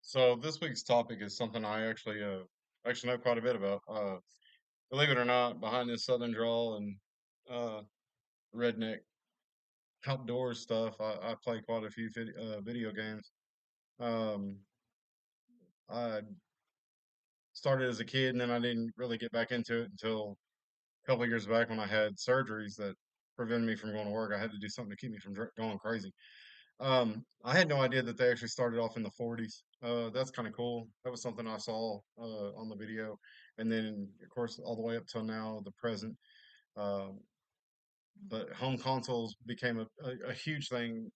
So this week's topic is something I actually know quite a bit about. Believe it or not, behind this southern drawl and uh, redneck outdoor stuff, I play quite a few video games. Um, I started as a kid, and then I didn't really get back into it until a couple of years back when I had surgeries that prevented me from going to work. I had to do something to keep me from going crazy. I had no idea that they actually started off in the 40s. That's kind of cool. That was something I saw on the video, and then of course all the way up till now, the present. Um, but home consoles became a huge thing.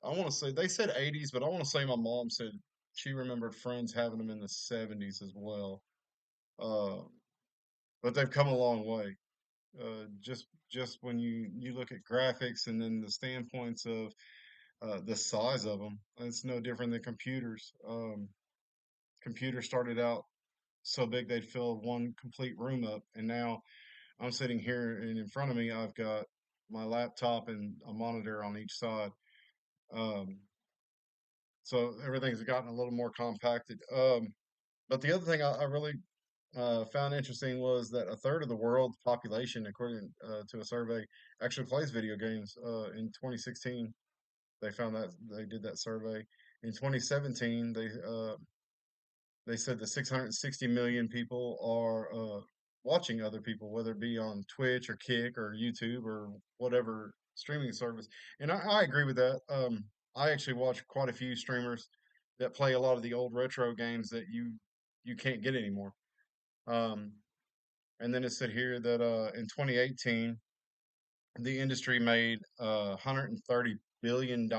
I want to say they said 80s, but I want to say my mom said she remembered friends having them in the 70s as well. Uh, but they've come a long way. Just when you look at graphics and then the standpoints of the size of them. It's no different than computers. Computers started out so big they'd fill one complete room up, and now I'm sitting here and in front of me I've got my laptop and a monitor on each side. Um, so everything's gotten a little more compacted. But the other thing I really found interesting was that a third of the world's population, according to a survey, actually plays video games. In 2016, they found that they did that survey. In 2017, they said that 660 million people are watching other people, whether it be on Twitch or Kick or YouTube or whatever streaming service. And I agree with that. I actually watch quite a few streamers that play a lot of the old retro games that you can't get anymore. Um, and then it said here that in 2018, the industry made $130 billion,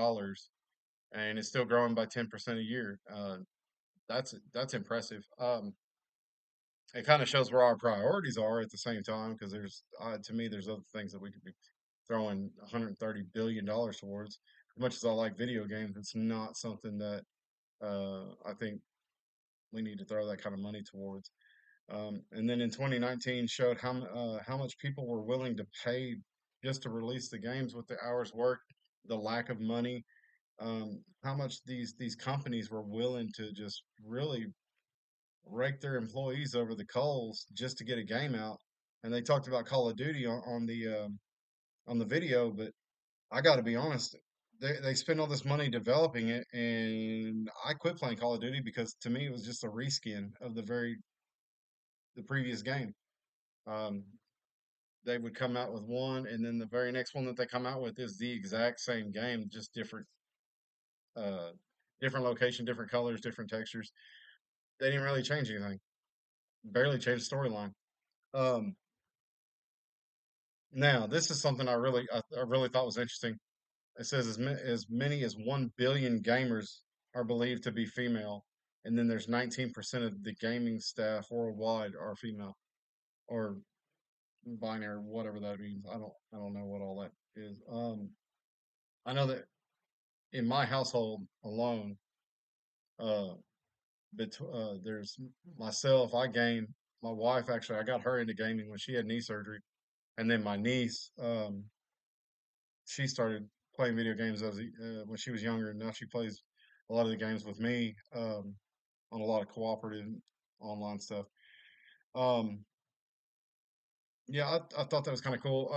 and it's still growing by 10% a year. That's impressive. It kind of shows where our priorities are at the same time, because to me there's other things that we could be throwing $130 billion towards. As much as I like video games, it's not something that I think we need to throw that kind of money towards. And then in 2019 showed how much people were willing to pay just to release the games with the hours worked, the lack of money, how much these companies were willing to just really rake their employees over the coals just to get a game out. And they talked about Call of Duty on the video, but I got to be honest, they spend all this money developing it, and I quit playing Call of Duty because to me it was just a reskin of the previous game. Um, they would come out with one, and then the very next one that they come out with is the exact same game, just uh, different location, different colors, different textures. They didn't really change anything, barely changed the storyline. Um, Now, this is something I really thought was interesting. It says as many as 1 billion gamers are believed to be female, and then there's 19% of the gaming staff worldwide are female or binary, whatever that means. I don't know what all that is. I know that in my household alone, uh, there's myself. I game. My wife actually, I got her into gaming when she had knee surgery, and then my niece. She started playing video games when she was younger, and now she plays a lot of the games with me on a lot of cooperative online stuff. Um, yeah, I thought that was kind of cool.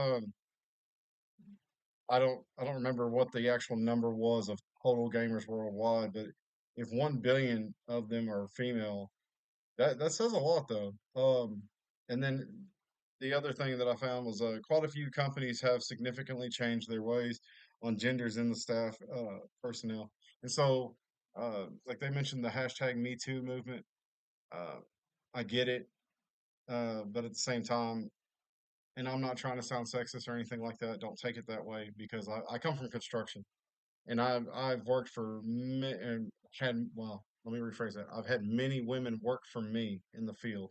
I don't remember what the actual number was of total gamers worldwide, but if 1 billion of them are female, that says a lot though. And then the other thing that I found was quite a few companies have significantly changed their ways on genders in the staff personnel. And so, like they mentioned, the hashtag Me Too movement. Uh, I get it, but at the same time, and I'm not trying to sound sexist or anything like that. Don't take it that way because I come from construction, and I've worked for and had well. Let me rephrase that. I've had many women work for me in the field,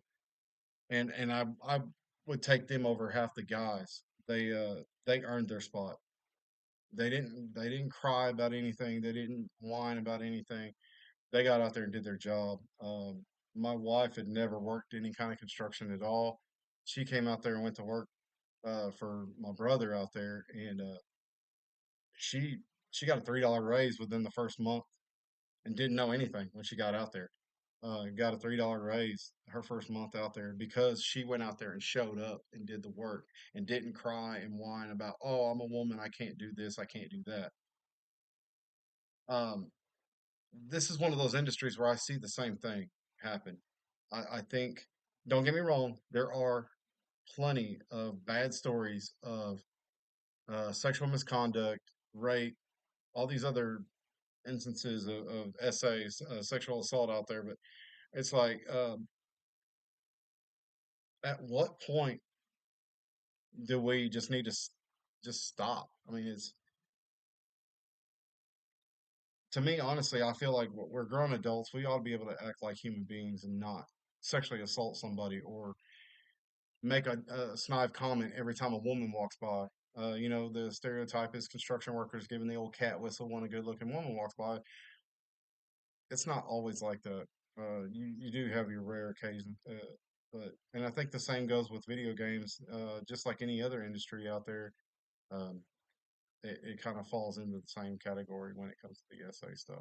and I would take them over half the guys. They earned their spot. They didn't cry about anything. They didn't whine about anything. They got out there and did their job. My wife had never worked any kind of construction at all. She came out there and went to work for my brother out there, and she she got a $3 raise within the first month. and didn't know anything when she got out there. Got a $3 raise her first month out there because she went out there and showed up and did the work and didn't cry and whine about, oh, I'm a woman, I can't do this, I can't do that. Um, this is one of those industries where I see the same thing happen. I think, don't get me wrong, there are plenty of bad stories of sexual misconduct, rape, all these other instances of essays, sexual assault out there. But it's like, at what point do we just need to just stop? I mean, it's to me, honestly, I feel like we're grown adults. We ought to be able to act like human beings and not sexually assault somebody or make a snide comment every time a woman walks by. The stereotype is construction workers giving the old cat whistle when a good-looking woman walks by. It's not always like that. You do have your rare occasion, and I think the same goes with video games. Just like any other industry out there, um, it kind of falls into the same category when it comes to the SA stuff.